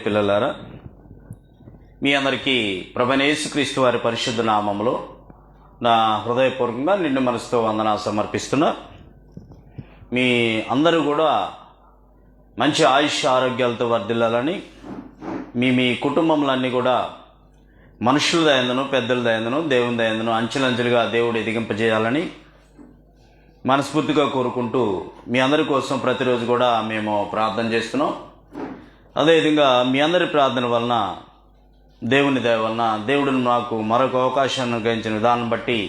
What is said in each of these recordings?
పిల్లలారా, మీ అందరికీ ప్రభువైన యేసుక్రీస్తు వారి పరిశుద్ధ నామములో నా హృదయపూర్వకంగా నిండు మనసుతో వందనాలు సమర్పిస్తున్నా. మీ అందరూ కూడా మంచి ఆయుష్ ఆరోగ్యాలతో వర్ధిల్లాలని, మీ కుటుంబములన్నీ కూడా మనుషుల దయందును పెద్దల దయందును దేవుని దయందును అంచెలంచెలుగా దేవుడు ఎదిగింపజేయాలని మనస్ఫూర్తిగా కోరుకుంటూ మీ అందరి కోసం ప్రతిరోజు కూడా మేము ప్రార్థన చేస్తున్నాం. అదేవిధంగా మీ అందరి ప్రార్థన వలన, దేవుని దయ వలన దేవుడు నాకు మరొక అవకాశాన్ని గ్రహించిన విధానం బట్టి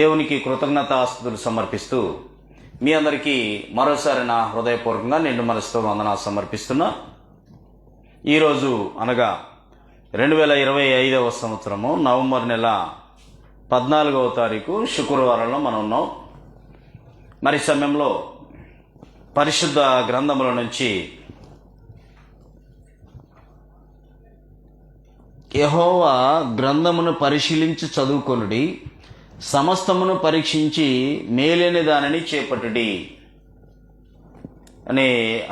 దేవునికి కృతజ్ఞతాస్తుతులు సమర్పిస్తూ మీ అందరికీ మరోసారి నా హృదయపూర్వకంగా నిండు మనసుతో వందనాలు సమర్పిస్తున్నా. ఈరోజు అనగా 2025వ సంవత్సరము నవంబర్ నెల 14వ తారీఖు శుక్రవారంలో మనం ఉన్నాం. మరి సమయంలో పరిశుద్ధ గ్రంథముల నుంచి యెహోవా గ్రంథమును పరిశీలించి చదువుకొనుడి, సమస్తమును పరీక్షించి మేలైన దానిని చేపట్టుడి అనే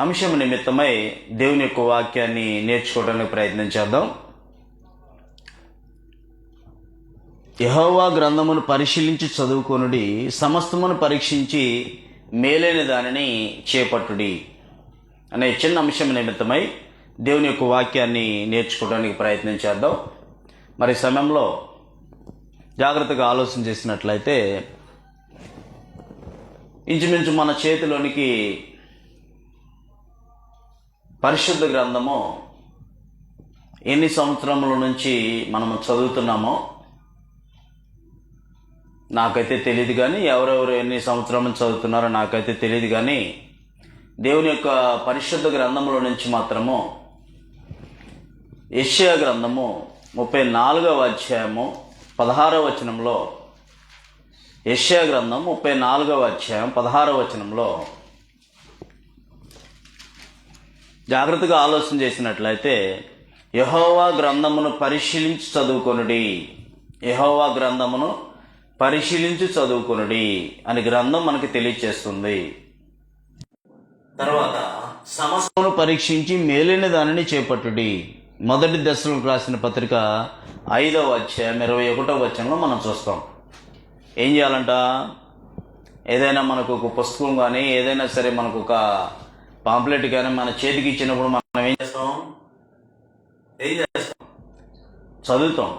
అంశం నిమిత్తమై దేవుని యొక్క వాక్యాన్ని నేర్చుకోవడానికి ప్రయత్నం చేద్దాం. యెహోవా గ్రంథమును పరిశీలించి చదువుకొనుడి, సమస్తమును పరీక్షించి మేలైన దానిని చేపట్టుడి అనే చిన్న అంశం నిమిత్తమై దేవుని యొక్క వాక్యాన్ని నేర్చుకోవడానికి ప్రయత్నం చేద్దాం. మరి సమయంలో జాగ్రత్తగా ఆలోచన చేసినట్లయితే ఇంచుమించు మన చేతిలోనికి పరిశుద్ధ గ్రంథము ఎన్ని సంవత్సరముల నుంచి మనము చదువుతున్నామో నాకైతే తెలియదు, కానీ ఎవరెవరు ఎన్ని సంవత్సరాల నుంచి చదువుతున్నారో నాకైతే తెలియదు. కానీ దేవుని యొక్క పరిశుద్ధ గ్రంథముల నుంచి మాత్రము యెషయా గ్రంథము 34వ అధ్యాయము 16వ వచనంలో, యెషయా గ్రంథం 34వ అధ్యాయం 16వ వచనంలో జాగ్రత్తగా ఆలోచన చేసినట్లయితే యెహోవా గ్రంథమును పరిశీలించి చదువుకొనుడి, యెహోవా గ్రంథమును పరిశీలించి చదువుకొనుడి అని గ్రంథం మనకి తెలియచేస్తుంది. తర్వాత సమస్తమును పరీక్షించి మేలైన దానిని చేపట్టుడి. మొదటి దశలకు రాసిన పత్రిక 5వ అధ్యాయం 21వ వచనంలో మనం చూస్తాం. ఏం చేయాలంట? ఏదైనా మనకు ఒక పుస్తకం కానీ ఏదైనా సరే మనకు ఒక పాంప్లెట్ కానీ మన చేతికి ఇచ్చినప్పుడు మనం ఏం చేస్తాం? చదువుతాం,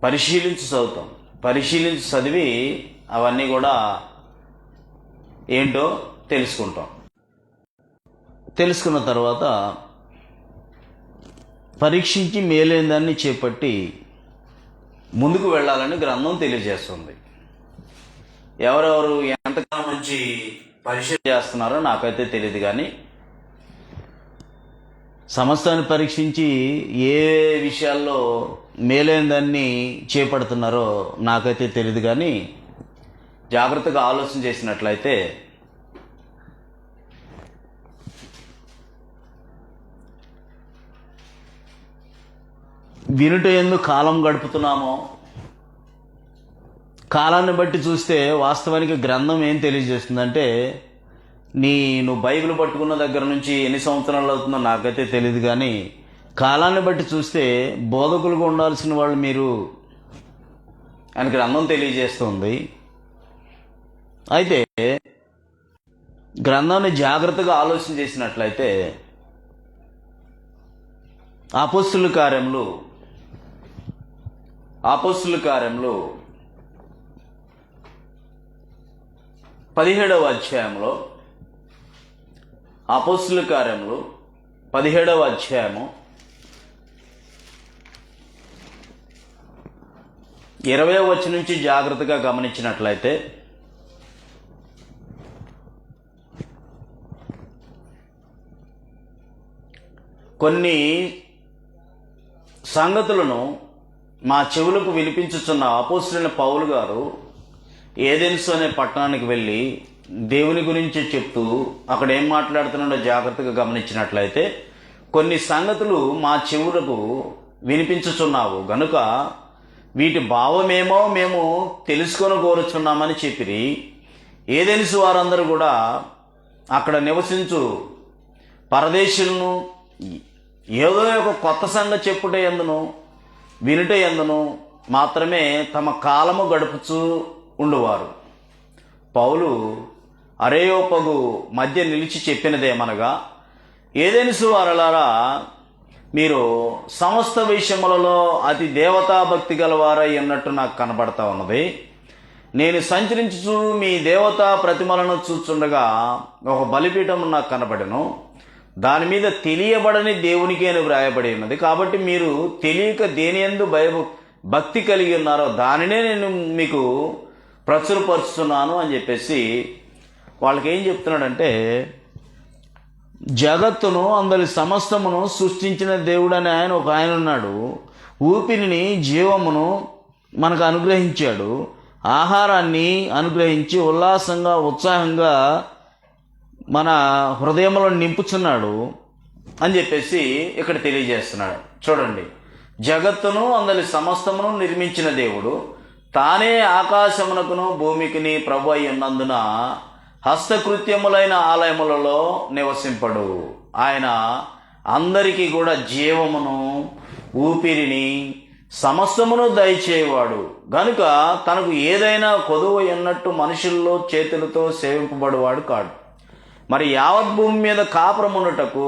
పరిశీలించి చదువుతాం. పరిశీలించి చదివి అవన్నీ కూడా ఏంటో తెలుసుకుంటాం. తెలుసుకున్న తర్వాత పరీక్షించి మేలైన దాన్ని చేపట్టి ముందుకు వెళ్ళాలని గ్రంథం తెలియజేస్తుంది. ఎవరెవరు ఎంతకాలం నుంచి పరిశీలన చేస్తున్నారో నాకైతే తెలియదు, కానీ సమస్తాన్ని పరీక్షించి ఏ విషయాల్లో మేలైన దాన్ని చేపడుతున్నారో నాకైతే తెలియదు. కానీ జాగ్రత్తగా ఆలోచన చేసినట్లయితే వినుట యందు కాలం గడుపుతున్నామో, కాలాన్ని బట్టి చూస్తే వాస్తవానికి గ్రంథం ఏం తెలియజేస్తుందంటే, నువ్వు బైబిల్ పట్టుకున్న దగ్గర నుంచి ఎన్ని సంవత్సరాలు అవుతుందో నాకైతే తెలియదు, కానీ కాలాన్ని బట్టి చూస్తే బోధకులుగా ఉండాల్సిన వాళ్ళు మీరు అని గ్రంథం తెలియజేస్తుంది. అయితే గ్రంథాన్ని జాగ్రత్తగా ఆలోచన చేసినట్లయితే అపోస్తలుల కార్యములు 17వ అధ్యాయంలో, అపోస్తలుల కార్యములు 17వ అధ్యాయము 20వ వచనం నుంచి జాగ్రత్తగా గమనించినట్లయితే కొన్ని సంగతులను మా చెవులకు వినిపించుచున్న అపోస్తలుడైన పౌలు గారు ఏథెన్సు అనే పట్టణానికి వెళ్ళి దేవుని గురించి చెప్తూ అక్కడ ఏం మాట్లాడుతున్నాడో జాగ్రత్తగా గమనించినట్లయితే, కొన్ని సంగతులు మా చెవులకు వినిపించుచున్నావు గనుక వీటి భావమేమో మేము తెలుసుకొని కోరుచున్నామని చెప్పిరి. ఏథెన్సు వారందరూ కూడా అక్కడ నివసించు పరదేశులను ఏదో ఒక కొత్త సంగతి చెప్పుట ఎందును వినుట ఎందును మాత్రమే తమ కాలము గడుపుచూ ఉండువారు. పౌలు అరేయోపగు మధ్య నిలిచి చెప్పినదేమనగా, ఏదెనుసు వారలారా, మీరు సమస్త విషయములలో అతి దేవతాభక్తి గలవారై ఉన్నట్టు నాకు కనబడతా ఉన్నది. నేను సంచరించుచు మీ దేవతా ప్రతిమలను చూచుండగా ఒక బలిపీఠం నాకు కనబడెను. దాని మీద తెలియబడని దేవునికి అని వ్రాయబడి ఉన్నది. కాబట్టి మీరు తెలియక దేనియందు భక్తి కలిగి ఉన్నారో దానినే నేను మీకు ప్రచురపరుస్తున్నాను అని చెప్పేసి వాళ్ళకి ఏం చెప్తున్నాడంటే, జగత్తును అందరి సమస్తమును సృష్టించిన దేవుడు అని ఆయన ఉన్నాడు. ఊపిరిని జీవమును మనకు అనుగ్రహించాడు. ఆహారాన్ని అనుగ్రహించి ఉల్లాసంగా ఉత్సాహంగా మన హృదయంలో నింపుచున్నాడు అని చెప్పేసి ఇక్కడ తెలియజేస్తున్నాడు. చూడండి, జగత్తును అందరి సమస్తమును నిర్మించిన దేవుడు తానే ఆకాశమునకును భూమికిని ప్రభు అయి ఉన్నందున హస్తకృత్యములైన ఆలయములలో నివసింపడు. ఆయన అందరికీ కూడా జీవమును ఊపిరిని సమస్తమును దయచేవాడు గనుక తనకు ఏదైనా కొదువ ఎన్నట్టు మనుషుల్లో చేతులతో సేవింపబడువాడు కాడు. మరి యావత్ భూమి మీద కాపురమున్నటకు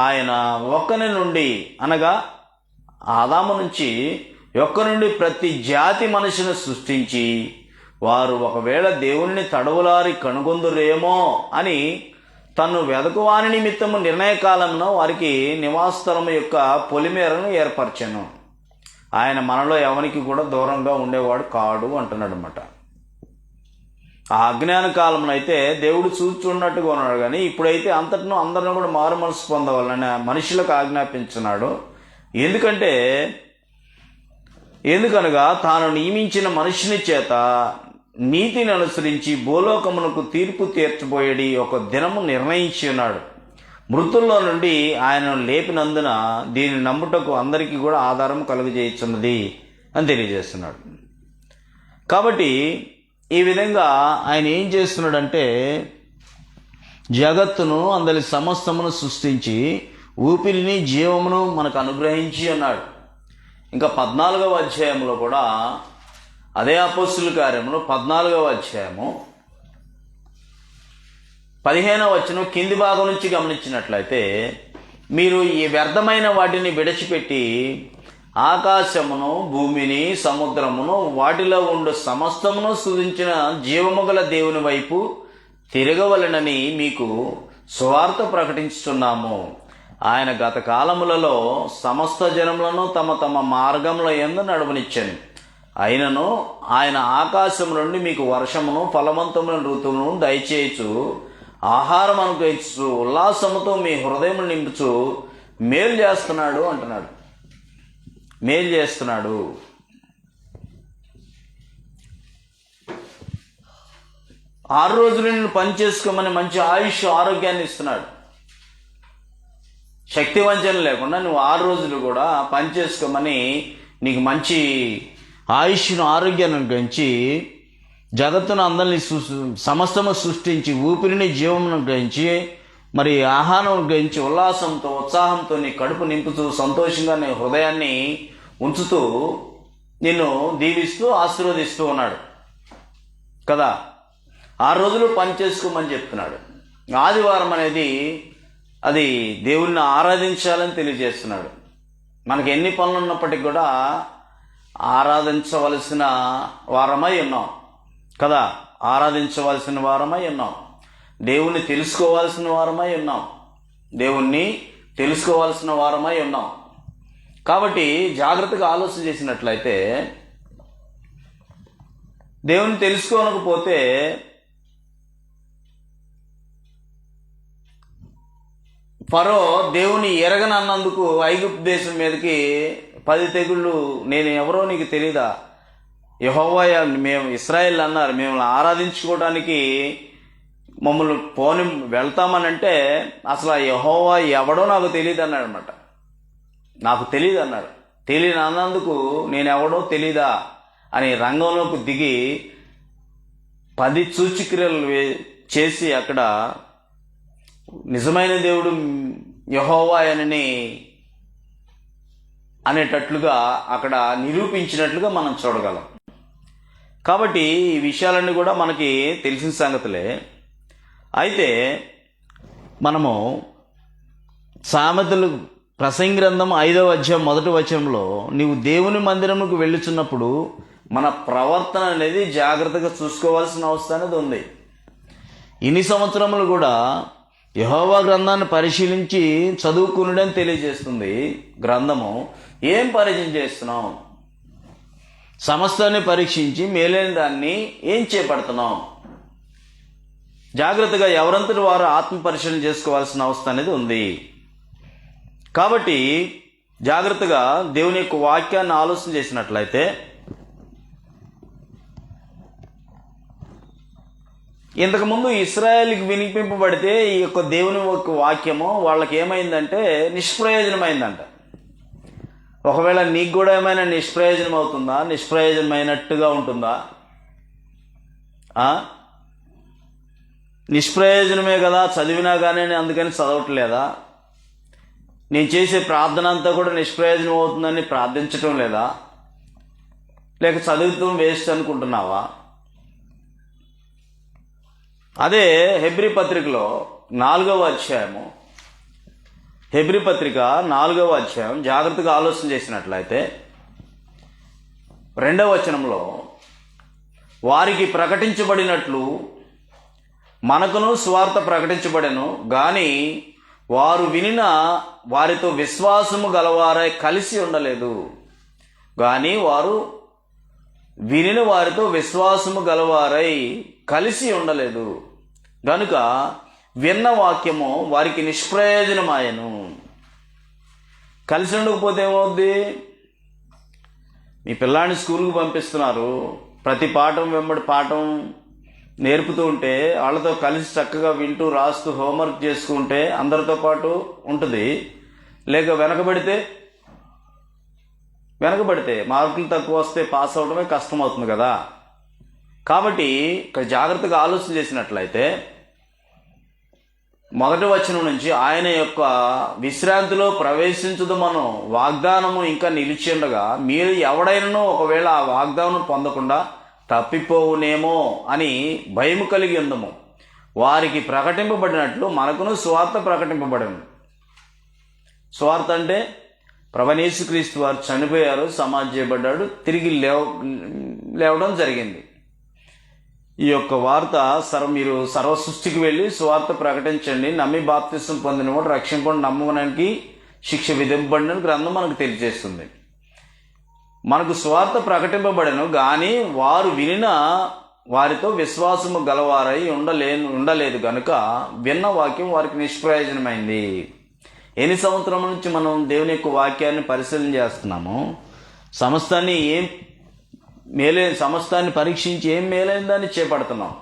ఆయన ఒక్కని నుండి అనగా ఆదాము నుంచి ఒక్క నుండి ప్రతి జాతి మనిషిని సృష్టించి వారు ఒకవేళ దేవుణ్ణి తడవులారి కనుగొందురేమో అని తను వెదకువాని నిమిత్తము నిర్ణయకాలంలో వారికి నివాసస్థలము యొక్క పొలిమేరను ఏర్పరచాను. ఆయన మనలో ఎవరికి కూడా దూరంగా ఉండేవాడు కాడు అంటున్నాడు అనమాట. ఆ అజ్ఞాన కాలంలో అయితే దేవుడు చూచున్నట్టుగా ఉన్నాడు, కానీ ఇప్పుడైతే అంతటినూ అందరిని కూడా మారు మనసు పొందవాలని మనుషులకు ఆజ్ఞాపించున్నాడు. ఎందుకనగా తాను నియమించిన మనుషుని చేత నీతిని అనుసరించి భూలోకమునకు తీర్పు తీర్చబోయేది ఒక దినము నిర్ణయించి ఉన్నాడు. మృతుల్లో నుండి ఆయనను లేపినందున దీన్ని నమ్ముటకు అందరికీ కూడా ఆధారం కలుగజేయుచున్నది అని తెలియజేస్తున్నాడు. కాబట్టి ఈ విధంగా ఆయన ఏం చేస్తున్నాడంటే, జగత్తును అందరి సమస్తమును సృష్టించి ఊపిరిని జీవమును మనకు అనుగ్రహించి ఉన్నాడు. ఇంకా 14వ అధ్యాయంలో కూడా అదే అపోస్తుల కార్యములు 14వ అధ్యాయము 15వ వచనం కింది భాగం నుంచి గమనించినట్లయితే, మీరు ఈ వ్యర్థమైన వాటిని విడిచిపెట్టి ఆకాశమును భూమిని సముద్రమును వాటిలో ఉండు సమస్తమును సృజించిన జీవము గల దేవుని వైపు తిరగవలెనని మీకు సువార్త ప్రకటించుచున్నాము. ఆయన గత కాలములలో సమస్త జనములను తమ తమ మార్గముల యందు నడువనిచ్చాను. అయినను ఆయన ఆకాశం నుండి మీకు వర్షమును ఫలవంతమైన ఋతువును దయచేయచ్చు, ఆహారం అనుగ్రహించు, ఉల్లాసముతో మీ హృదయం నింపుచు మేలు చేస్తున్నాడు అంటున్నాడు. మేలు చేస్తున్నాడు. 6 రోజులు నేను పని చేసుకోమని మంచి ఆయుష్ ఆరోగ్యాన్ని ఇస్తున్నాడు. శక్తి వంచన లేకుండా నువ్వు 6 రోజులు కూడా పని చేసుకోమని నీకు మంచి ఆయుష్ను ఆరోగ్యాన్ని అనుగ్రహించి జగత్తును అందరినీ సమస్తము సృష్టించి ఊపిరిని జీవమును గ్రహించి మరి ఆహారం గ్రహించి ఉల్లాసంతో ఉత్సాహంతో నీ కడుపు నింపుతూ సంతోషంగా నీ హృదయాన్ని ఉంచుతూ నిన్ను దీవిస్తూ ఆశీర్వదిస్తూ ఉన్నాడు కదా. 6 రోజులు పని చేసుకోమని చెప్తున్నాడు. ఆదివారం అనేది అది దేవుణ్ణి ఆరాధించాలని తెలియజేస్తున్నాడు. మనకి ఎన్ని పనులు ఉన్నప్పటికీ కూడా ఆరాధించవలసిన వారమై ఉన్నాం కదా. ఆరాధించవలసిన వారమై ఉన్నాం. దేవుణ్ణి తెలుసుకోవాల్సిన వారమై ఉన్నాం. దేవుణ్ణి తెలుసుకోవాల్సిన వారమై ఉన్నాం. కాబట్టి జాగ్రత్తగా ఆలోచన చేసినట్లయితే, దేవుణ్ణి తెలుసుకోనకపోతే ఫరో దేవుని ఎరగనన్నందుకు ఐగుప్తు దేశం మీదకి 10 తెగుళ్ళు, నేను ఎవరో నీకు తెలీదా, యెహోవా మేము ఇశ్రాయేల్ అన్నారు, మిమ్మల్ని ఆరాధించుకోవడానికి మమ్మల్ని వెళ్తామని అంటే అసలు ఆ యెహోవా ఎవడో నాకు తెలియదు అన్నాడు అనమాట. నాకు తెలియదు అన్నాడు. తెలియని అన్నందుకు నేను ఎవడో తెలీదా అని రంగంలోకి దిగి 10 సూచక్రియలు చేసి అక్కడ నిజమైన దేవుడు యెహోవా అని అనేటట్లుగా అక్కడ నిరూపించినట్లుగా మనం చూడగలం. కాబట్టి ఈ విషయాలన్నీ కూడా మనకి తెలిసిన సంగతులే. అయితే మనము సామెతలు ప్రసంగి గ్రంథం 5వ అధ్యాయం 1వ వచనంలో నీవు దేవుని మందిరముకు వెళ్ళుచున్నప్పుడు మన ప్రవర్తన అనేది జాగ్రత్తగా చూసుకోవాల్సిన అవసరం అనేది ఉంది. ఇన్ని సంవత్సరములు కూడా యెహోవా గ్రంథాన్ని పరిశీలించి చదువుకునుడని తెలియజేస్తుంది గ్రంథము. ఏం పరిచయం చేస్తున్నాం? సమస్తాన్ని పరీక్షించి మేలైన దాన్ని ఏం చేపడుతున్నాం? జాగ్రత్తగా ఎవరంతటి వారు ఆత్మ పరిశీలన చేసుకోవాల్సిన అవసరం అనేది ఉంది. కాబట్టి జాగ్రత్తగా దేవుని యొక్క వాక్యాన్ని ఆలోచన చేసినట్లయితే ఇంతకుముందు ఇశ్రాయేలుకి వినిపింపబడితే ఈ యొక్క దేవుని యొక్క వాక్యము వాళ్ళకి ఏమైందంటే నిష్ప్రయోజనమైందంట. ఒకవేళ నీకు కూడా ఏమైనా నిష్ప్రయోజనం అవుతుందా? నిష్ప్రయోజనమైనట్టుగా ఉంటుందా? నిష్ప్రయోజనమే కదా, చదివినా కానీ అందుకని చదవట్లేదా? నేను చేసే ప్రార్థన అంతా కూడా నిష్ప్రయోజనం అవుతుందని ప్రార్థించటం లేదా? లేక చదువుతాం వేస్ట్ అనుకుంటున్నావా? అదే హెబ్రీ పత్రికలో 4వ అధ్యాయము, హెబ్రీ పత్రిక 4వ అధ్యాయం జాగ్రత్తగా ఆలోచన చేసినట్లయితే 2వ వచనంలో వారికి ప్రకటించబడినట్లు మనకును సువార్త ప్రకటించబడెను గాని వారు వినిన వారితో విశ్వాసము గలవారై కలిసి ఉండలేదు. కానీ వారు వినిన వారితో విశ్వాసము గలవారై కలిసి ఉండలేదు గనుక విన్న వాక్యము వారికి నిష్ప్రయోజనమాయను. కలిసి ఉండకపోతే ఏమవుద్ది? మీ పిల్లాడిని స్కూల్కి పంపిస్తున్నారు, ప్రతి పాఠం వెంబడి పాఠం నేర్పుతూ ఉంటే వాళ్ళతో కలిసి చక్కగా వింటూ రాస్తూ హోంవర్క్ చేసుకుంటే అందరితో పాటు ఉంటుంది. లేక వెనకబడితే మార్కులు తక్కువ వస్తే పాస్ అవడమే కష్టమవుతుంది కదా. కాబట్టి ఇక్కడ జాగ్రత్తగా ఆలోచన చేసినట్లయితే 1వ వచనం నుంచి ఆయన యొక్క విశ్రాంతిలో ప్రవేశించదు మనం వాగ్దానము ఇంకా నిలిచి ఉండగా మీరు ఎవడైనానో ఒకవేళ ఆ వాగ్దానం పొందకుండా తప్పిపోవునేమో అని భయము కలిగి ఉందము. వారికి ప్రకటింపబడినట్లు మనకును సువార్త ప్రకటింపబడను. సువార్త అంటే ప్రభువైన యేసుక్రీస్తు వారు చనిపోయారు, సమాధి చేయబడ్డాడు, తిరిగి లేవడం జరిగింది. ఈ యొక్క వార్త మీరు సర్వ సృష్టికి వెళ్ళి సువార్త ప్రకటించండి, నమ్మి బాప్తిసం పొందినవాడు రక్షింపబడి నమ్మడానికి శిక్ష విధింపబడిన గ్రంథం మనకు తెలియజేస్తుంది. మనకు సువార్త ప్రకటింపబడను కానీ వారు వినిన వారితో విశ్వాసము గలవారై ఉండలేదు గనుక విన్న వాక్యం వారికి నిష్ప్రయోజనమైంది. ఎన్ని సంవత్సరాల నుంచి మనం దేవుని యొక్క వాక్యాన్ని పరిశీలన చేస్తున్నాము? సమస్తాన్ని పరీక్షించి ఏం మేలైందని చేపడుతున్నాం.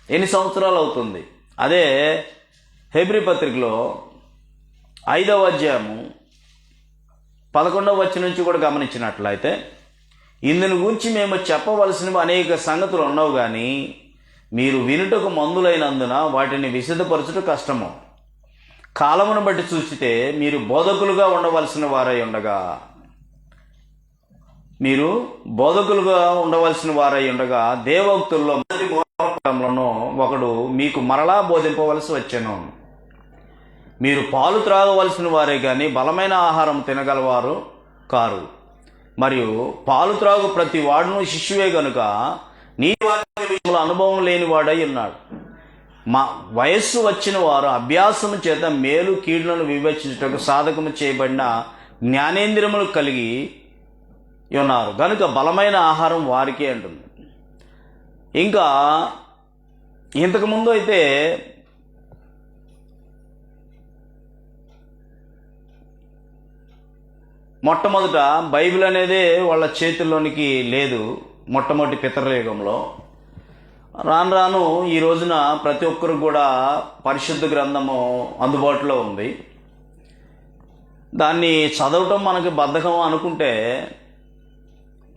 ఎన్ని సంవత్సరాలు అవుతుంది? అదే హెబ్రీ పత్రికలో 5వ అధ్యాయము 11వ వచనం నుంచి కూడా గమనించినట్లయితే ఇందుని గురించి మేము చెప్పవలసినవి అనేక సంగతులు ఉన్నవి కానీ మీరు వినుటకు మందులైనందున వాటిని విశదపరచుట కష్టము. కాలమును బట్టి చూసితే మీరు బోధకులుగా ఉండవలసిన వారై ఉండగా దేవోక్తుల్లో ఒకడు మీకు మరలా బోధింపవలసి వచ్చెను. మీరు పాలు త్రాగవలసిన వారే కానీ బలమైన ఆహారం తినగలవారు కారు. మరియు పాలు త్రాగు ప్రతి వాడును శిష్యువే గనుక నీ వాక్యంలో అనుభవం లేని వాడై ఉన్నాడు. మా వయస్సు వచ్చిన వారు అభ్యాసము చేత మేలు కీడులను వివేచించుటకు సాధకము చేయబడిన జ్ఞానేంద్రియములు కలిగి ఉన్నారు గనుక బలమైన ఆహారం వారికే అంటుంది. ఇంకా ఇంతకుముందు అయితే మొట్టమొదట బైబిల్ అనేది వాళ్ళ చేతుల్లోనికి లేదు. మొట్టమొదటి పితరయుగంలో రాను రాను ఈ రోజున ప్రతి ఒక్కరు కూడా పరిశుద్ధ గ్రంథము అందుబాటులో ఉంది. దాన్ని చదవటం మనకి బద్ధకం అనుకుంటే,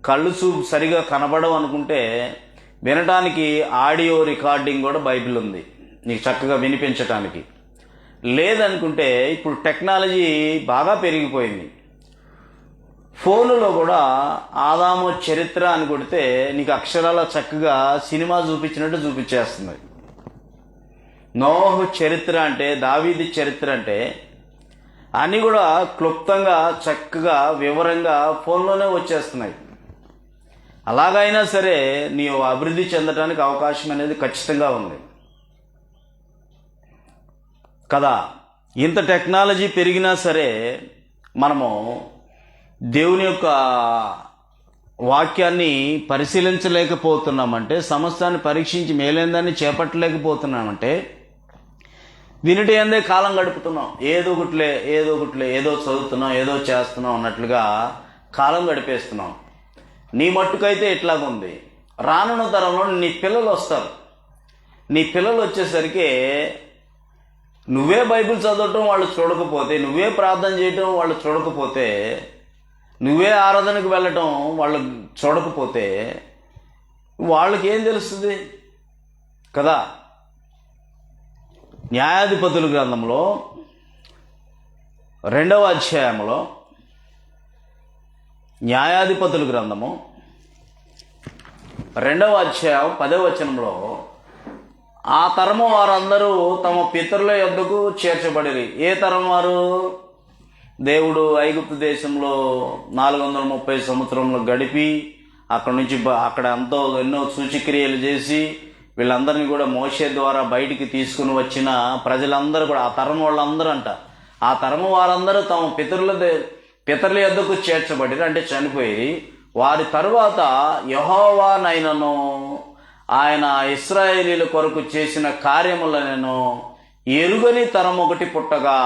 కళ్ళు చూపు సరిగా కనబడవు అనుకుంటే వినటానికి ఆడియో రికార్డింగ్ కూడా బైబిల్ ఉంది నీకు చక్కగా వినిపించటానికి. లేదనుకుంటే ఇప్పుడు టెక్నాలజీ బాగా పెరిగిపోయింది. ఫోనులో కూడా ఆదాము చరిత్ర అని కొడితే నీకు అక్షరాల చక్కగా సినిమా చూపించినట్టు చూపించేస్తుంది. నోహు చరిత్ర అంటే, దావీది చరిత్ర అంటే అన్నీ కూడా క్లుప్తంగా చక్కగా వివరంగా ఫోన్లోనే వచ్చేస్తున్నాయి. అలాగైనా సరే నీవు అభివృద్ధి చెందడానికి అవకాశం అనేది ఖచ్చితంగా ఉంది కదా. ఇంత టెక్నాలజీ పెరిగినా సరే మనము దేవుని యొక్క వాక్యాన్ని పరిశీలించలేకపోతున్నామంటే, సమస్తాన్ని పరీక్షించి మేలైందాన్ని చేపట్టలేకపోతున్నామంటే, వినిటి అందే కాలం గడుపుతున్నాం. ఏదో ఒకటిలే ఏదో చదువుతున్నాం, ఏదో చేస్తున్నాం అన్నట్లుగా కాలం గడిపేస్తున్నాం. నీ మట్టుకైతే ఇట్లాగుంది. రానున్న తరంలో నీ పిల్లలు వస్తారు. నీ పిల్లలు వచ్చేసరికి నువ్వే బైబిల్ చదవటం వాళ్ళు చూడకపోతే, నువ్వే ప్రార్థన చేయటం వాళ్ళు చూడకపోతే, నువ్వే ఆరాధనకు వెళ్ళటం వాళ్ళు చూడకపోతే వాళ్ళకి ఏం తెలుస్తుంది కదా. న్యాయాధిపతుల గ్రంథంలో 2వ అధ్యాయంలో, న్యాయాధిపతుల గ్రంథము 2వ అధ్యాయం 10వ వచనంలో, ఆ తరము వారందరూ తమ పితరుల యొద్దకు చేర్చబడిరి. ఏ తరం వారు? దేవుడు ఐగుప్తు దేశంలో 430 సంవత్సరంలో గడిపి అక్కడ ఎన్నో సూచక్రియలు చేసి వీళ్ళందరినీ కూడా మోషే ద్వారా బయటికి తీసుకుని వచ్చిన ప్రజలందరూ కూడా, ఆ తరం వాళ్ళందరూ అంట, ఆ తరం వారందరూ తమ పితరుల యొద్దకు చేర్చబడిరి, అంటే చనిపోయి, వారి తరువాత యెహోవానైనను ఆయన ఇశ్రాయేలీల కొరకు చేసిన కార్యములనను ఎరుగని తరం ఒకటి పుట్టగా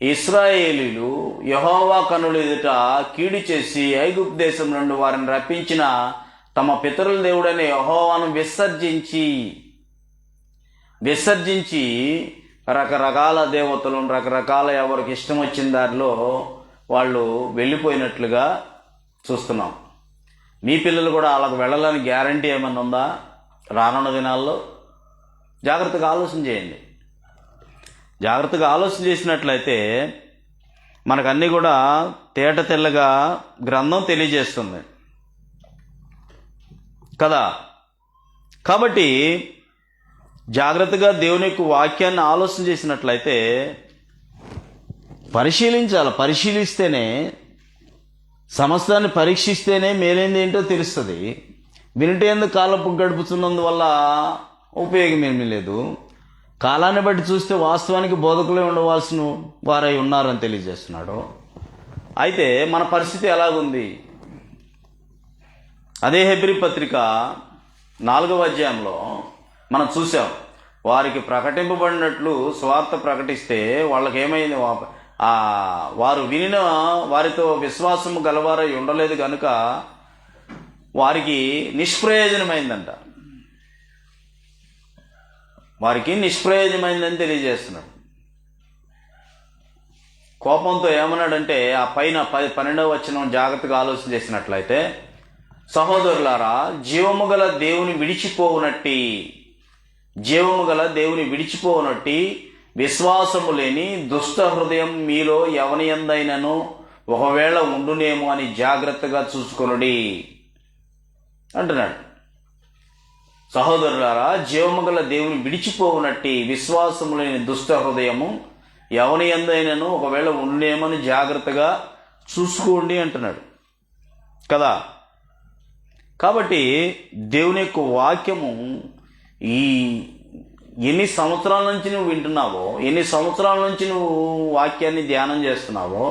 ఇశ్రాయేలీలు యెహోవా కనుల ఎదుట కీడు చేసి ఐగుప్తు దేశం నుండి వారిని రప్పించిన తమ పితరుల దేవుడైన యెహోవాను విసర్జించి రకరకాల దేవతలను, రకరకాల ఎవరికి ఇష్టం వచ్చిన దారిలో వాళ్ళు వెళ్ళిపోయినట్లుగా చూస్తున్నాం. మీ పిల్లలు కూడా అలాగ వెళ్ళాలని గ్యారంటీ ఏమన్నా ఉందా? రానున్న దినాల్లో జాగ్రత్తగా ఆలోచన చేయండి. జాగ్రత్తగా ఆలోచన చేసినట్లయితే మనకన్నీ కూడా తేట తెల్లగా గ్రంథం తెలియజేస్తుంది కదా. కాబట్టి జాగ్రత్తగా దేవుని యొక్క వాక్యాన్ని ఆలోచన చేసినట్లయితే పరిశీలిస్తేనే, సమస్తాన్ని పరీక్షిస్తేనే మేలైంది ఏంటో తెలుస్తుంది. వినిటేందుకు కాలపు గడుపుతున్నందువల్ల ఉపయోగం ఏమీ లేదు. కాలాన్ని బట్టి చూస్తే వాస్తవానికి బోధకులే ఉండవలసిన వారై ఉన్నారని తెలియజేస్తున్నాడు. అయితే మన పరిస్థితి ఎలాగుంది? అదే హెబ్రీ పత్రిక 4వ అధ్యాయంలో మనం చూసాం. వారికి ప్రకటింపబడినట్లు స్వార్థ ప్రకటిస్తే వాళ్ళకి ఏమైంది? వారు వినిన వారితో విశ్వాసము గలవారై ఉండలేదు కనుక వారికి నిష్ప్రయోజనమైందంట. వారికి నిష్ప్రయోజనమైందని తెలియజేస్తున్నాడు. కోపంతో ఏమన్నాడంటే, ఆ పైన 12వ వచనం జాగ్రత్తగా ఆలోచన చేసినట్లయితే, సహోదరులారా, జీవము గల దేవుని విడిచిపోవునట్టి విశ్వాసము లేని దుష్ట హృదయం మీలో ఎవని యందైనను ఒకవేళ ఉండునేమో అని జాగ్రత్తగా చూసుకొనుడి అంటున్నాడు. సహోదరులారా, జీవము గల దేవుని విడిచిపోవునట్టి విశ్వాసము లేని దుష్ట హృదయము ఎవని యందైనను ఒకవేళ ఉండునేమని జాగ్రత్తగా చూసుకోండి అంటున్నాడు కదా. కాబట్టి దేవుని యొక్క వాక్యము ఎన్ని సంవత్సరాల నుంచి నువ్వు వింటున్నావో, ఎన్ని సంవత్సరాల నుంచి నువ్వు వాక్యాన్ని ధ్యానం చేస్తున్నావో,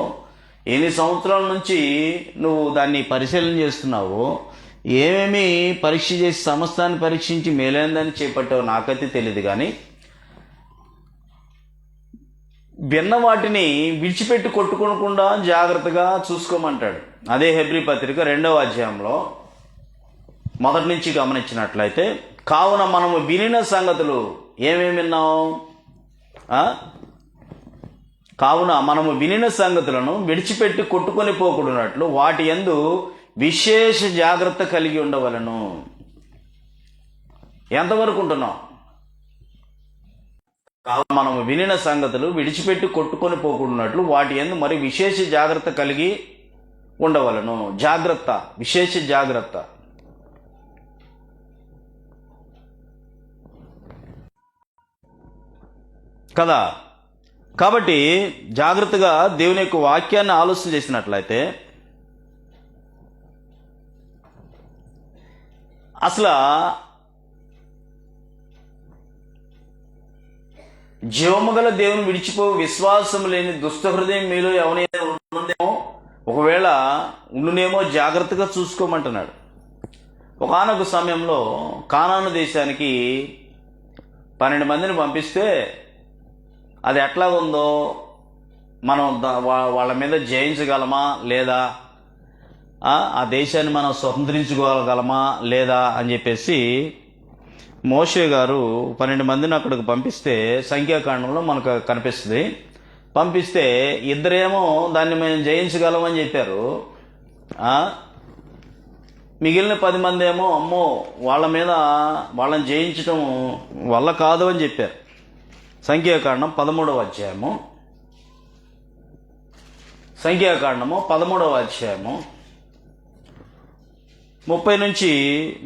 ఎన్ని సంవత్సరాల నుంచి నువ్వు దాన్ని పరిశీలన చేస్తున్నావో, ఏమేమి పరీక్ష చేసి సమస్తాన్ని పరీక్షించి మేలైనదాన్ని చేపట్టావో నాకైతే తెలియదు. కానీ విన్న వాటిని విడిచిపెట్టి కొట్టుకోకుండా జాగ్రత్తగా చూసుకోమంటాడు. అదే హెబ్రీ పత్రిక 2వ అధ్యాయంలో మొదటి నుంచి గమనించినట్లయితే, కావున మనము వినిన సంగతులు ఏమేమి విన్నాం? కావున మనము వినిన సంగతులను విడిచిపెట్టి కొట్టుకొని పోకూడనట్లు వాటి యందు విశేష జాగ్రత్త కలిగి ఉండవలను. ఎంతవరకు ఉంటున్నాం? కావున మనం వినిన సంగతులు విడిచిపెట్టి కొట్టుకొని పోకున్నట్లు వాటి యందు మరి విశేష జాగ్రత్త కలిగి ఉండవలను. జాగ్రత్త, విశేష జాగ్రత్త. కదా. కాబట్టి జాగ్రత్తగా దేవుని యొక్క వాక్యాన్ని ఆలోచన చేసినట్లయితే అసలు జీవము గల దేవుని విడిచిపో విశ్వాసం లేని దుష్ట హృదయం మీలో ఎవరైనా ఉందేమో, ఒకవేళ ఉండునేమో జాగ్రత్తగా చూసుకోమంటున్నాడు. ఒకానొక సమయంలో కానాను దేశానికి 12 మందిని పంపిస్తే అది ఎట్లా ఉందో మనం వాళ్ళ మీద జయించగలమా లేదా, ఆ దేశాన్ని మనం స్వతంత్రించుకోగలమా లేదా అని చెప్పేసి మోషే గారు 12 మందిని అక్కడికి పంపిస్తే సంఖ్యాకాండంలో మనకు కనిపిస్తుంది. పంపిస్తే ఇద్దరేమో దాన్ని మేము జయించగలమని చెప్పారు. మిగిలిన 10 మంది ఏమో అమ్మో వాళ్ళని జయించడం వల్ల కాదు అని చెప్పారు. సంఖ్యాకాండం 13వ అధ్యాయము, సంఖ్యాకాండము 13వ అధ్యాయము 30 నుంచి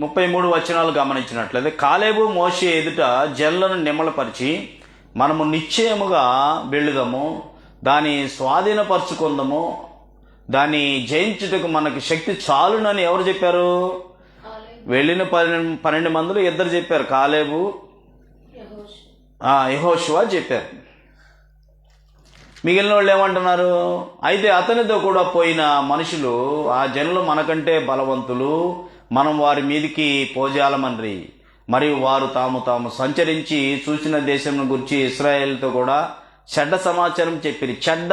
33 వచనాలు గమనించినట్లయితే, కాలేబు మోషే ఎదుట జనులను నిమ్మలపరిచి మనము నిశ్చయముగా వెళ్ళుదాము, దాన్ని స్వాధీనపరచుకుందాము, దాన్ని జయించుటకు మనకి శక్తి చాలునని ఎవరు చెప్పారు? వెళ్ళిన 12 మందిలో ఇద్దరు చెప్పారు, కాలేబు యెహోషువ చెప్పారు. మిగిలిన వాళ్ళు ఏమంటున్నారు? అయితే అతనితో కూడా పోయిన మనుషులు, ఆ జనులు మనకంటే బలవంతులు, మనం వారి మీదికి పోజాలమన్రి. మరియు వారు తాము సంచరించి చూసిన దేశం గురించి ఇశ్రాయేలుతో కూడా చెడ్డ సమాచారం చెప్పిరి. చెడ్డ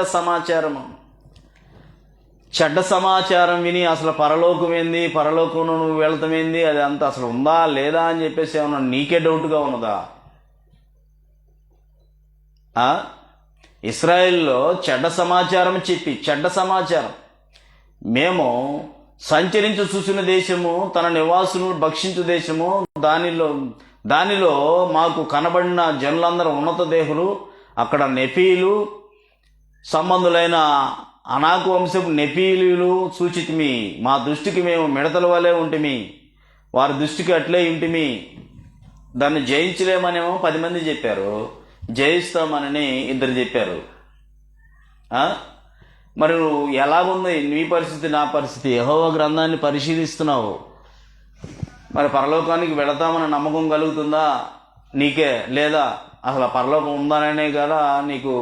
సమాచారం విని అసలు పరలోకం ఏంది, పరలోకంలో నువ్వు వెళ్తామేంది, అది అంత అసలు ఉందా లేదా అని చెప్పేసి ఏమన్నా నీకే డౌట్గా ఉన్నదా? ఇశ్రాయేల్లో చెడ్డ సమాచారం మేము సంచరించి చూసిన దేశము, తన నివాసులను భక్షించు దేశము, దానిలో మాకు కనబడిన జనులందరూ ఉన్నత దేహులు, అక్కడ నెఫీలు సంబంధులైన అనాకు వంశపు నెఫీలు సూచితిమి. మా దృష్టికి మేము మిడతల వలె ఉంటిమి, వారి దృష్టికి అట్లే ఇంటిమి. దాన్ని జయించలేమనేమో 10 మంది చెప్పారు, జయిస్తామని 2 చెప్పారు. మరి నువ్వు ఎలాగుంది నీ పరిస్థితి, నా పరిస్థితి? యెహోవా గ్రంథాన్ని పరిశీలిస్తున్నావు, మరి పరలోకానికి వెళతామని నమ్మకం కలుగుతుందా నీకే? లేదా అసలు పరలోకం ఉందనే కదా నీకు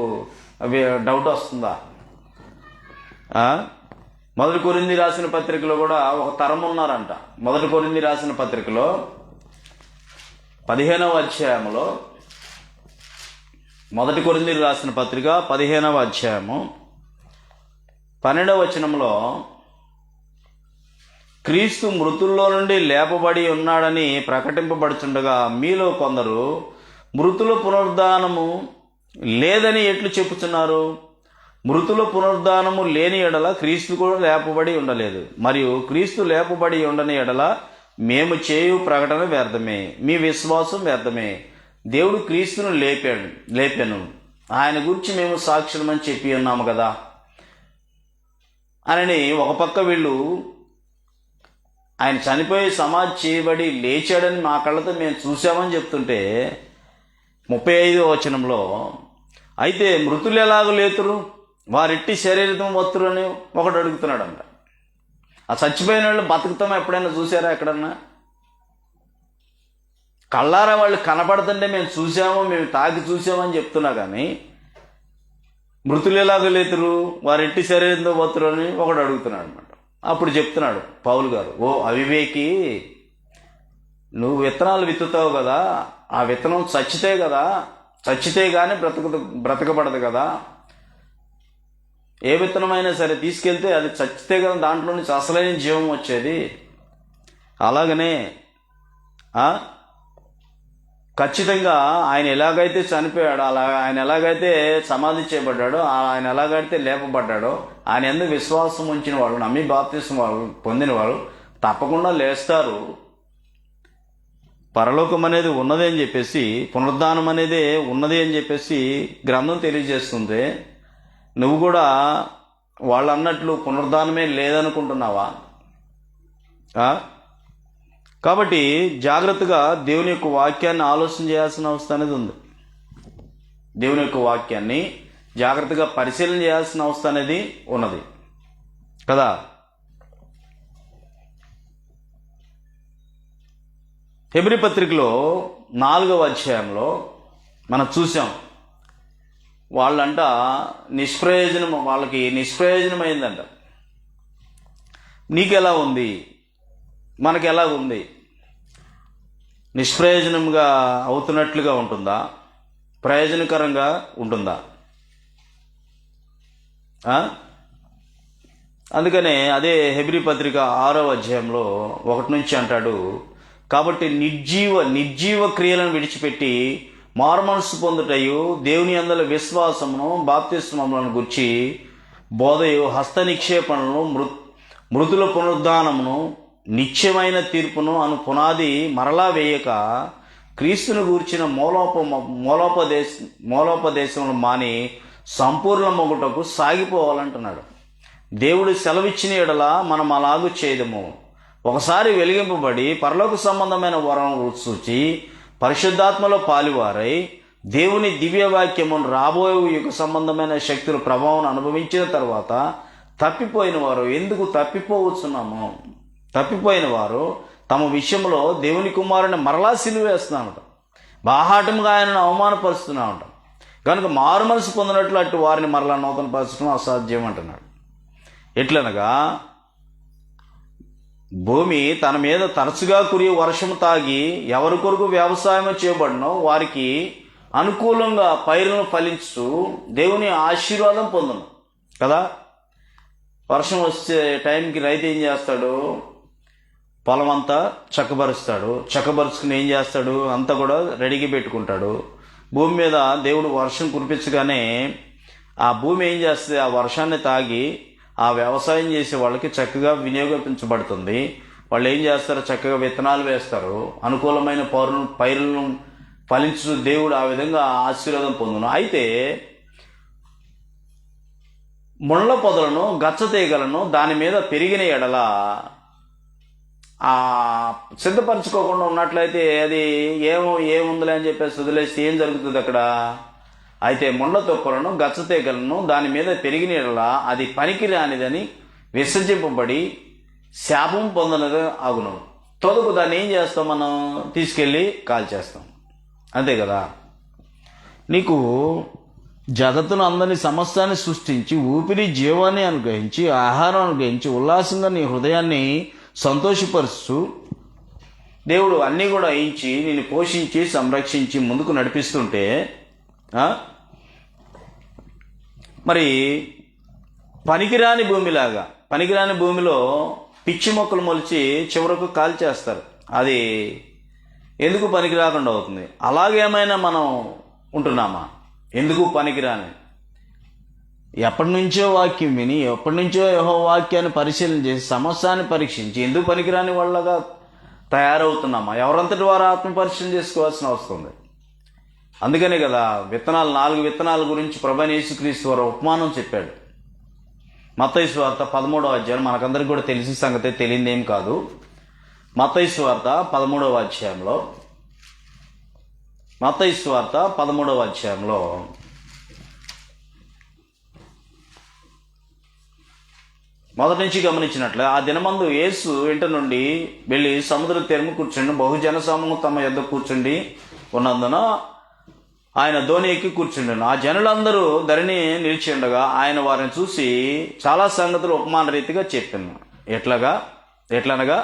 డౌట్ వస్తుందా? మొదటి కొరింథీ రాసిన పత్రికలో కూడా ఒక తరం ఉన్నారంట. మొదటి కొరింథీ రాసిన పత్రికలో 15వ అధ్యాయంలో, మొదటి కొరింథీయులకు రాసిన పత్రిక 15వ అధ్యాయము 12వ వచనంలో, క్రీస్తు మృతుల్లో నుండి లేపబడి ఉన్నాడని ప్రకటింపబడుచుండగా మీలో కొందరు మృతుల పునరుద్ధానము లేదని ఎట్లు చెప్పుచున్నారు? మృతుల పునరుద్ధానము లేని ఎడల క్రీస్తు కూడా లేపబడి ఉండలేదు, మరియు క్రీస్తు లేపబడి ఉండని ఎడల మేము చేయు ప్రకటన వ్యర్థమే, మీ విశ్వాసం వ్యర్థమే. దేవుడు క్రీస్తును లేపాను, ఆయన గురించి మేము సాక్షులమని చెప్పి ఉన్నాము కదా అని ఒక పక్క వీళ్ళు ఆయన చనిపోయి సమాధి చేయబడి లేచాడని మా కళ్ళతో మేము చూసామని చెప్తుంటే, 35వ వచనంలో అయితే మృతులు ఎలాగో లేతురు, వారిట్టి శరీరం వత్తురు అని ఒకడు అడుగుతున్నాడంట. ఆ చచ్చిపోయిన వాళ్ళు బతుకుతాం ఎప్పుడైనా చూసారా ఎక్కడన్నా? కళ్ళారా వాళ్ళు కనపడుతుంటే మేము చూసాము, మేము తాకి చూసామని చెప్తున్నా, కానీ మృతులు ఎలాగో లేతురు, వారింటి శరీరంతో పోతురు అని ఒకడు అడుగుతున్నాడు అనమాట. అప్పుడు చెప్తున్నాడు పౌలు గారు, ఓ అవివేకి, నువ్వు విత్తనాలు విత్తుతావు కదా, ఆ విత్తనం చచ్చితే కానీ బ్రతకబడదు కదా. ఏ విత్తనమైనా సరే తీసుకెళ్తే అది చచ్చితే కదా దాంట్లో నుంచి అసలైన జీవం వచ్చేది. అలాగనే ఖచ్చితంగా ఆయన ఎలాగైతే చనిపోయాడో, ఆయన ఎలాగైతే సమాధి చేయబడ్డాడో, ఆయన ఎలాగైతే లేపబడ్డాడో, ఆయన ఎందుకు విశ్వాసం ఉంచిన వాళ్ళు, నమ్మి బాప్తిసం వాళ్ళు పొందిన వాళ్ళు తప్పకుండా లేస్తారు. పరలోకం అనేది ఉన్నది అని చెప్పేసి, పునరుద్ధానం అనేది ఉన్నది అని చెప్పేసి గ్రంథం తెలియజేస్తుంది. నువ్వు కూడా వాళ్ళు అన్నట్లు పునరుద్ధానమే లేదనుకుంటున్నావా? కాబట్టి జాగ్రత్తగా దేవుని యొక్క వాక్యాన్ని ఆలోచన చేయాల్సిన అవసరం అనేది ఉంది. దేవుని యొక్క వాక్యాన్ని జాగ్రత్తగా పరిశీలన చేయాల్సిన అవసరం అనేది ఉన్నది కదా. హెబ్రీ పత్రికలో 4వ అధ్యాయంలో మనం చూసాం, వాళ్ళంట వాళ్ళకి నిష్ప్రయోజనమైందంట. నీకెలా ఉంది? మనకెలా ఉంది? నిష్ప్రయోజనంగా అవుతున్నట్లుగా ఉంటుందా? ప్రయోజనకరంగా ఉంటుందా? అందుకనే అదే హెబ్రీ పత్రిక 6వ అధ్యాయంలో 1 నుంచి అంటాడు, కాబట్టి నిర్జీవ క్రియలను విడిచిపెట్టి మారుమనస్సు పొందుటయు దేవుని యందలి విశ్వాసమును బాప్తిస్మములను గుర్చి బోధయు హస్త నిక్షేపణను మృతుల పునరుద్ధానమును నిత్యమైన తీర్పును అను పునాది మరలా వేయక క్రీస్తును గూర్చిన మూలోపదేశములు మాని సంపూర్ణ మొగుటకు సాగిపోవాలంటున్నాడు. దేవుడు సెలవిచ్చిన ఎడల మనం అలాగూ చేయదము. ఒకసారి వెలిగింపబడి పరలోక సంబంధమైన వరం సూచి పరిశుద్ధాత్మలో పాలివారై దేవుని దివ్య వాక్యమును రాబోయే యుగ సంబంధమైన శక్తుల ప్రభావం అనుభవించిన తర్వాత తప్పిపోయిన వారు ఎందుకు తప్పిపోవచ్చున్నాము? తప్పిపోయిన వారు తమ విషయంలో దేవుని కుమారుని మరలా సిలువేస్తున్నామట, బాహాటంగా ఆయనను అవమానపరుస్తున్నామట. కనుక మారు మనసు పొందినట్లు అటు వారిని మరలా నూతనపరచడం అసాధ్యం అంటున్నాడు. ఎట్లనగా భూమి తన మీద తరచుగా కురియ వర్షము తాగి ఎవరి కొరకు వ్యవసాయం చేయబడినో వారికి అనుకూలంగా పైరులను ఫలించు దేవుని ఆశీర్వాదం పొందును కదా. వర్షం వచ్చే టైంకి రైతు ఏం చేస్తాడు? పొలం అంతా చక్కబరుచుకుని ఏం చేస్తాడు? అంతా కూడా రెడీగా పెట్టుకుంటాడు. భూమి మీద దేవుడు వర్షం కురిపించగానే ఆ భూమి ఏం చేస్తుంది? ఆ వర్షాన్ని తాగి ఆ వ్యవసాయం చేసే వాళ్ళకి చక్కగా వినియోగించబడుతుంది. వాళ్ళు ఏం చేస్తారు? చక్కగా విత్తనాలు వేస్తారు, అనుకూలమైన పైరులను ఫలించు దేవుడు ఆ విధంగా ఆశీర్వాదం పొందును. అయితే ముళ్ళ పొదలను గచ్చ తీగలను దాని మీద పెరిగిన ఎడల సిద్ధపరచుకోకుండా ఉన్నట్లయితే అది ఏముందిలే అని చెప్పేసి వదిలేసి ఏం జరుగుతుంది అక్కడ? అయితే ముళ్ళ తొక్కలను గచ్చ తీగలను దాని మీద పెరిగిన ఎడల అది పనికి రానిదని విసర్జింపబడి శాపం పొందనది అగును. తొదకు దాన్ని ఏం చేస్తాం? మనం తీసుకెళ్ళి కాల్చేస్తాం, అంతే కదా. నీకు జగత్తును అందరినీ సమస్తాన్ని సృష్టించి ఊపిరి జీవాన్ని అనుగ్రహించి ఆహారం అనుగ్రహించి ఉల్లాసంగా నీ హృదయాన్ని సంతోషపరుస్తూ దేవుడు అన్నీ కూడా ఇచ్చి నిన్ను పోషించి సంరక్షించి ముందుకు నడిపిస్తుంటే మరి పనికిరాని భూమిలో పిచ్చి మొక్కలు మొలిచి చివరకు కాల్చేస్తారు. అది ఎందుకు పనికి రాకుండా అవుతుంది? అలాగేమైనా మనం ఉంటున్నామా? ఎందుకు పనికిరాని? ఎప్పటి నుంచో వాక్యం విని ఎప్పటి నుంచో యెహోవా వాక్యాన్ని పరిశీలన చేసి సమస్యాన్ని పరీక్షించి ఎందుకు పనికిరాని వాళ్ళగా తయారవుతున్నామా? ఎవరంతటి వారు ఆత్మ పరిశీలన చేసుకోవాల్సిన అవసరం ఉంది. అందుకనే కదా 4 విత్తనాల గురించి ప్రభువైన యేసుక్రీస్తు వారు ఉపమానం చెప్పాడు. మత్తయి సువార్త 13వ అధ్యాయం, మనకందరికి కూడా తెలిసిన సంగతే, తెలియదేం కాదు. మత్తయి సువార్త 13వ అధ్యాయంలో మొదటి నుంచి గమనించినట్లే ఆ దినమందు యేసు ఇంట నుండి వెళ్ళి సముద్ర తీరము కూర్చుండి బహుజన సమూహం తమ యొద్ద కూర్చుండి ఉన్నందున ఆయన దోణి ఎక్కి కూర్చుండెను. ఆ జనులందరూ ధరణి నిలిచి ఉండగా ఆయన వారిని చూసి చాలా సంగతులు ఉపమాన రీతిగా చెప్పాను. ఎట్లనగా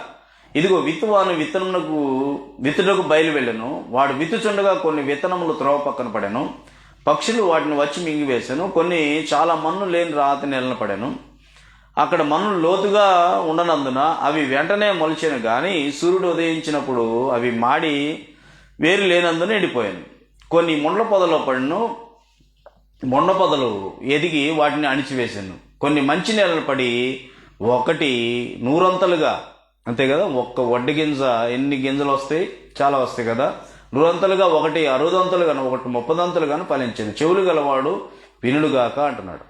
ఇదిగో విత్తువాను విత్తుటకు బయలు వెళ్ళను. వాడు విత్తుచుండగా కొన్ని విత్తనములు త్రోవ పక్కన పడాను, పక్షులు వాటిని వచ్చి మింగివేశాను. కొన్ని చాలా మన్ను లేని రాతి నెలన పడాను. అక్కడ మన్ను లోతుగా ఉండనందున అవి వెంటనే మొలిచాను, కానీ సూర్యుడు ఉదయించినప్పుడు అవి మాడి వేరు లేనందున ఎండిపోయాను. కొన్ని ముండ్ల పొదలో పడిను, మొండ పొదలు ఎదిగి వాటిని అణిచివేశాను. కొన్ని మంచి నేలలు పడి ఒకటి 100 అంతలుగా అంతే కదా. ఒక్క వడ్డీ గింజ ఎన్ని గింజలు వస్తాయి? చాలా వస్తాయి కదా. నూరంతలుగా, ఒకటి 60 ఒకటి 30 ఫలించింది. చెవులు గలవాడు వినుడుగాక అంటున్నాడు.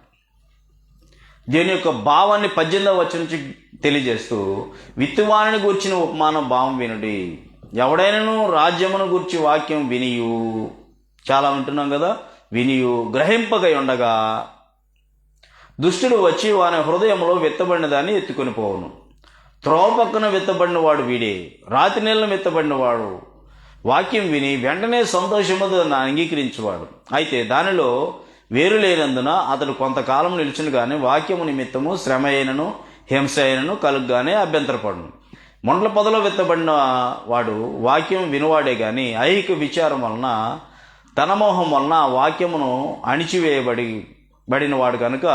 దీని యొక్క భావాన్ని 18వ వచనం నుంచి తెలియజేస్తూ, విత్తువానిని గూర్చిన ఉపమానం భావం వినుడి. ఎవడైనాను రాజ్యమును గూర్చి వాక్యం వినియు, చాలా వింటున్నాం కదా, వినియు గ్రహింపగై ఉండగా దుష్టుడు వచ్చి వాని హృదయంలో విత్తబడిన దాన్ని ఎత్తుకొని పోవును. త్రోవ పక్కన విత్తబడిన వాడు వీడే. రాతి నీళ్ళను విత్తబడిన వాడు వాక్యం విని వెంటనే సంతోషముతో దాన్ని అంగీకరించేవాడు. అయితే దానిలో వేరు లేనందున అతడు కొంతకాలం నిలిచిన కానీ వాక్యము నిమిత్తము శ్రమ అయినను హింస అయినను కలుగ్గానే అభ్యంతరపడును. మొండ్ల పొదలో విత్తబడిన వాడు వాక్యం వినువాడే గాని ఐహిక విచారం వలన, ధనమోహం వలన వాక్యమును అణిచివేయబడిన వాడు కనుక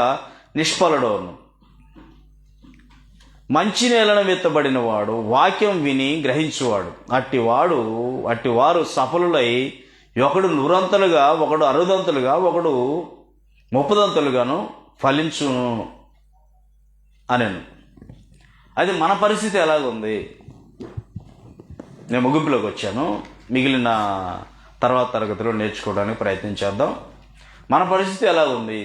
నిష్ఫలుడవును. మంచి నేలను విత్తబడిన వాడు వాక్యం విని గ్రహించువాడు. అట్టివారు సఫలులై ఒకడు 100 ఒకడు 60 ఒకడు 30 ఫలించును అనెను. అది మన పరిస్థితి ఎలాగుంది? నేను ముగింపులోకి వచ్చాను. మిగిలిన తర్వాత తరగతిలో నేర్చుకోవడానికి ప్రయత్నం చేద్దాం. మన పరిస్థితి ఎలా ఉంది?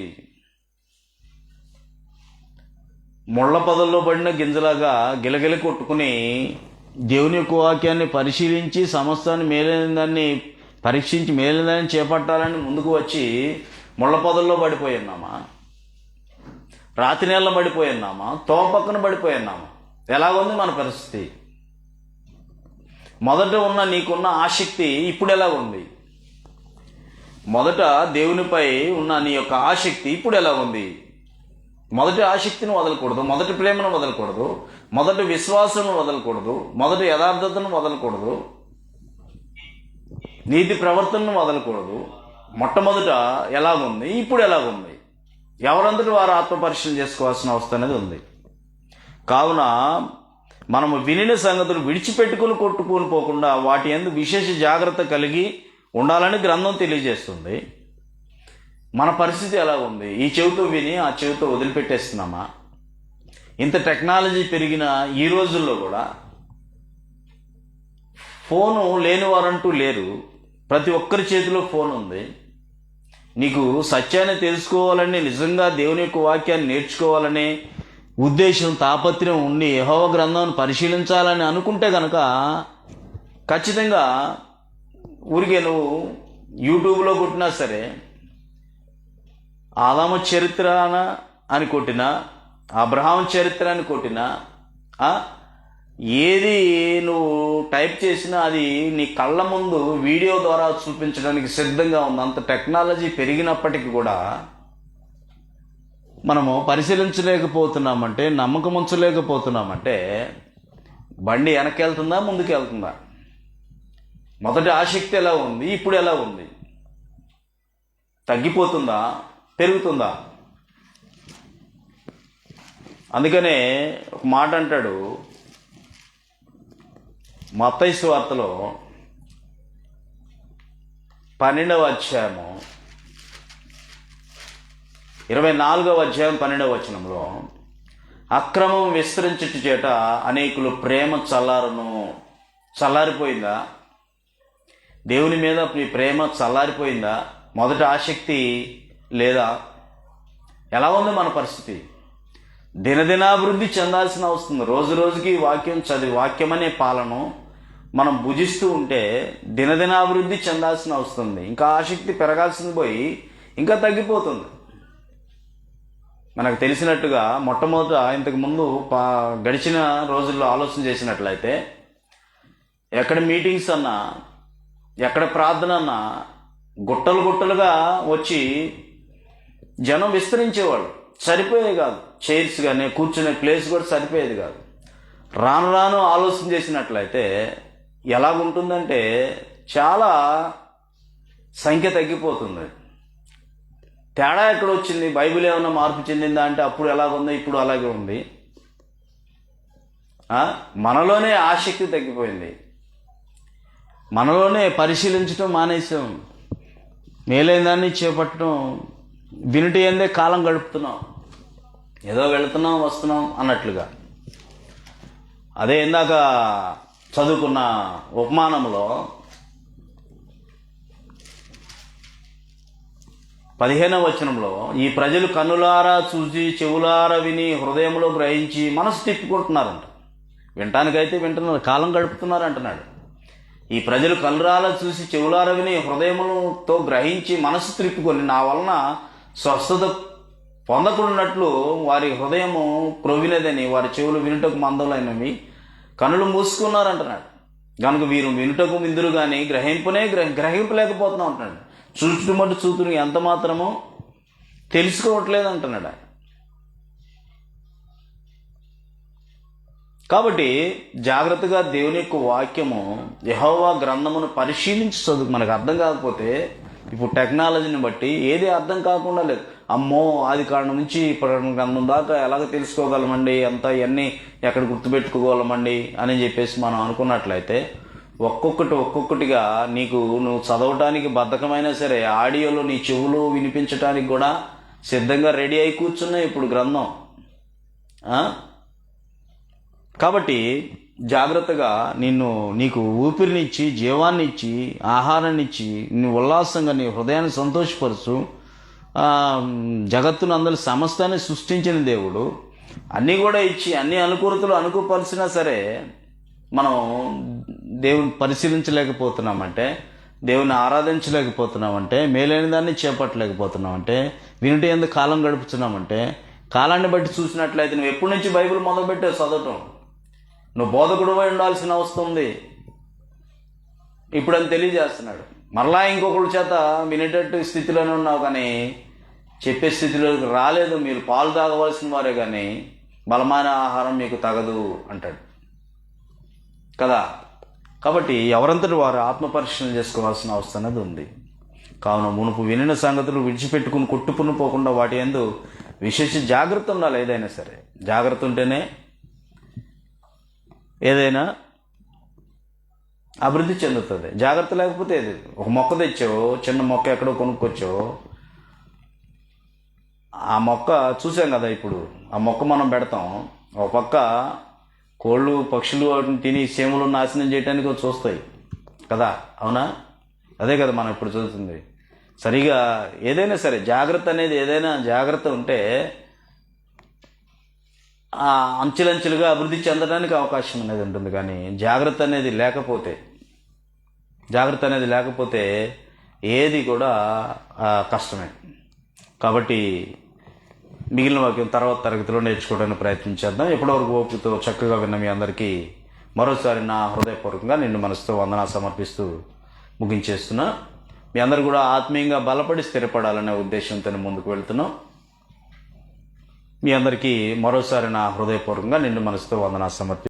ముళ్ళ పొదల్లో పడిన గింజలాగా గిలగిల కొట్టుకుని దేవుని యొక్క వాక్యాన్ని పరిశీలించి సమస్తాన్ని మేలైన దాన్ని పరీక్షించి మేలైన దాన్ని చేపట్టాలని ముందుకు వచ్చి ముళ్ళ పొదల్లో పడిపోయి ఉన్నామా? రాతి నీళ్ళ పడిపోయి ఉన్నామా? తోవ పక్కన పడిపోయి ఉన్నామా? ఎలాగుంది మన పరిస్థితి? మొదట ఉన్న నీకున్న ఆసక్తి ఇప్పుడు ఎలా ఉంది? మొదట దేవునిపై ఉన్న నీ యొక్క ఆసక్తి ఇప్పుడు ఎలా ఉంది? మొదటి ఆసక్తిని వదలకూడదు, మొదటి ప్రేమను వదలకూడదు, మొదటి విశ్వాసం వదలకూడదు, మొదటి యథార్థతను వదలకూడదు, నీతి ప్రవర్తనను వదలకూడదు. మొట్టమొదట ఎలాగుంది, ఇప్పుడు ఎలాగుంది? ఎవరందరూ వారు ఆత్మపరిశీలన చేసుకోవాల్సిన అవసరం అనేది ఉంది. కావున మనము వినిన సంగతులు విడిచిపెట్టుకుని కొట్టుకుని పోకుండా వాటి యందు విశేష జాగ్రత్త కలిగి ఉండాలని గ్రంథం తెలియజేస్తుంది. మన పరిస్థితి ఎలా ఉంది? ఈ చెవితో విని ఆ చెవితో వదిలిపెట్టేస్తున్నామా? ఇంత టెక్నాలజీ పెరిగిన ఈ రోజుల్లో కూడా ఫోను లేని వారంటూ లేరు. ప్రతి ఒక్కరి చేతిలో ఫోన్ ఉంది. నీకు సత్యాన్ని తెలుసుకోవాలని, నిజంగా దేవుని యొక్క వాక్యాన్ని నేర్చుకోవాలనే ఉద్దేశం, తాపత్రయం ఉండి యెహోవా గ్రంథాన్ని పరిశీలించాలని అనుకుంటే కనుక ఖచ్చితంగా ఊరికే నువ్వు యూట్యూబ్లో కొట్టినా సరే, ఆదాము చరిత్ర అని కొట్టినా, అబ్రహాం చరిత్ర అని కొట్టినా, ఏది నువ్వు టైప్ చేసినా అది నీ కళ్ళ ముందు వీడియో ద్వారా చూపించడానికి సిద్ధంగా ఉంది. అంత టెక్నాలజీ పెరిగినప్పటికీ కూడా మనము పరిశీలించలేకపోతున్నామంటే, నమ్మకం ఉంచలేకపోతున్నామంటే బండి వెనకెళ్తుందా ముందుకు వెళ్తుందా? మొదటి ఆసక్తి ఎలా ఉంది, ఇప్పుడు ఎలా ఉంది? తగ్గిపోతుందా పెరుగుతుందా? అందుకనే ఒక మాట అంటాడు మత్తయి సువార్తలో 12వ అధ్యాయము 24వ అధ్యాయం 12వ వచనంలో, అక్రమం విస్తరించుట చేత అనేకులు ప్రేమ చల్లారిపోయిందా? దేవుని మీద మీ ప్రేమ చల్లారిపోయిందా? మొదటి ఆసక్తి లేదా? ఎలా ఉంది మన పరిస్థితి? దినదినాభివృద్ధి చెందాల్సిన అవసరం. రోజు రోజుకి వాక్యం వాక్యం అనే పాలను మనం భుజిస్తూ ఉంటే దినదినాభివృద్ధి చెందాల్సిన అవసరం. ఇంకా ఆసక్తి పెరగాల్సింది పోయి ఇంకా తగ్గిపోతుంది. మనకు తెలిసినట్టుగా మొట్టమొదట ఇంతకు ముందు గడిచిన రోజుల్లో ఆలోచన చేసినట్లయితే, ఎక్కడ మీటింగ్స్ అన్నా, ఎక్కడ ప్రార్థన అన్నా గుట్టలు గుట్టలుగా వచ్చి జనం విస్తరించేవాళ్ళు. సరిపోయేది కాదు. చైర్స్ కానీ కూర్చునే ప్లేస్ కూడా సరిపోయేది కాదు. రాను రాను ఆలోచన చేసినట్లయితే ఎలాగుంటుందంటే చాలా సంఖ్య తగ్గిపోతుంది. తేడా ఎక్కడ వచ్చింది? బైబిల్ ఏమన్నా మార్పు చెందిందా అంటే అప్పుడు ఎలాగుందో ఇప్పుడు అలాగే ఉంది. మనలోనే ఆసక్తి తగ్గిపోయింది. మనలోనే పరిశీలించడం మానేసాం. మేలైన దాన్ని చేపట్టడం, వినుటి ఏందే కాలం గడుపుతున్నాం. ఏదో వెళుతున్నాం వస్తున్నాం అన్నట్లుగా. అదే ఇందాక చదువుకున్న ఉపమానంలో 15వ వచనంలో, ఈ ప్రజలు కన్నులారా చూసి చెవులారా విని హృదయంలో గ్రహించి మనసు తిప్పుకుంటున్నారంట. వినటానికైతే వింటున్నారు, కాలం గడుపుతున్నారు అంటున్నాడు. ఈ ప్రజలు కన్నులారా చూసి చెవులారా విని హృదయములతో గ్రహించి మనసు త్రిప్పుకొని నా వలన స్వస్థత పొందకున్నట్లు వారి హృదయము క్రొవ్వినదని, వారి చెవులు వినుటకు మందలైనవి, కనులు మూసుకున్నారంటున్నాడు. కనుక వీరు వినుటకు విందురు కానీ గ్రహింపలేకపోతున్నాం అంటున్నాడు. చూచుమట్టు చూతురు ఎంత మాత్రమో తెలుసుకోవట్లేదు అంటున్నాడు. కాబట్టి జాగ్రత్తగా దేవుని యొక్క వాక్యము, యెహోవా గ్రంథమును పరిశీలించి చదువు. మనకు అర్థం కాకపోతే ఇప్పుడు టెక్నాలజీని బట్టి ఏది అర్థం కాకుండా లేదు. అమ్మో, ఆది కాండం నుంచి ప్రకటన గ్రంథం దాకా ఎలాగ తెలుసుకోగలమండి, అంతా ఇవన్నీ ఎక్కడ గుర్తుపెట్టుకోగలమండి అని చెప్పేసి మనం అనుకున్నట్లయితే ఒక్కొక్కటిగా నువ్వు చదవటానికి బద్ధకమైనా సరే ఆడియోలో నీ చెవులు వినిపించటానికి కూడా సిద్ధంగా రెడీ అయి కూర్చున్నాయి ఇప్పుడు గ్రంథం. కాబట్టి జాగ్రత్తగా నీకు ఊపిరినిచ్చి, జీవాన్నిచ్చి, ఆహారాన్నిచ్చి, నీ ఉల్లాసంగా నీ హృదయాన్ని సంతోషపరుచు జగత్తును అందరి సమస్తాన్ని సృష్టించిన దేవుడు అన్నీ కూడా ఇచ్చి అన్ని అనుకూలతలు అనుకూపరిచినా సరే మనం దేవుని పరిశీలించలేకపోతున్నామంటే, దేవుని ఆరాధించలేకపోతున్నామంటే, మేలైన దాన్ని చేపట్టలేకపోతున్నామంటే, వినుట ఎందుకు కాలం గడుపుతున్నామంటే, కాలాన్ని బట్టి చూసినట్లయితే నువ్వు ఎప్పటి నుంచి బైబిల్ మొదలుపెట్టావు చదవటం? నువ్వు బోధకుడు ఉండాల్సిన అవసరం ఉంది ఇప్పుడు అని తెలియజేస్తున్నాడు. మరలా ఇంకొకరి చేత వినేటట్టు స్థితిలోనే ఉన్నావు కానీ చెప్పే స్థితిలోకి రాలేదు. మీరు పాలు తాగవలసిన వారే కానీ బలమైన ఆహారం మీకు తగదు అంటాడు కదా. కాబట్టి ఎవరంతటి వారు ఆత్మపరిశీలన చేసుకోవాల్సిన అవసరం అనేది ఉంది. కావున మునుపు వినిన సంగతులు విడిచిపెట్టుకుని కొట్టుకుని పోకుండా వాటి యందు విశేష జాగ్రత్త ఉండాలి. ఏదైనా సరే జాగ్రత్త ఉంటేనే ఏదైనా అభివృద్ధి చెందుతుంది. జాగ్రత్త లేకపోతే ఏది, ఒక మొక్క తెచ్చావు, చిన్న మొక్క ఎక్కడో కొనుక్కొచ్చావు, ఆ మొక్క చూసాం కదా. ఇప్పుడు ఆ మొక్క మనం పెడతాం, ఒక పక్క కోళ్ళు పక్షులు వాటిని తిని సేములు నాశనం చేయడానికి చూస్తాయి కదా, అవునా? అదే కదా మనం ఇప్పుడు చూస్తుంది. సరిగా ఏదైనా సరే జాగ్రత్త అనేది, ఏదైనా జాగ్రత్త ఉంటే అంచెలంచెలుగా అభివృద్ధి చెందడానికి అవకాశం అనేది ఉంటుంది. కానీ జాగ్రత్త అనేది లేకపోతే ఏది కూడా కష్టమే. కాబట్టి మిగిలిన వాక్యం తర్వాత తరగతిలో నేర్చుకోవడానికి ప్రయత్నించేద్దాం. ఎప్పటివరకు ఓపికతో చక్కగా విన్న మీ అందరికీ మరోసారి నా హృదయపూర్వకంగా నిండు మనసుతో వందనాలు సమర్పిస్తూ ముగించేస్తున్నా. మీ అందరు కూడా ఆత్మీయంగా బలపడి స్థిరపడాలనే ఉద్దేశంతో ముందుకు వెళ్తున్నాం. మీ అందరికీ మరోసారి నా హృదయపూర్వకంగా నిండు మనసుతో వందనాలు సమర్పి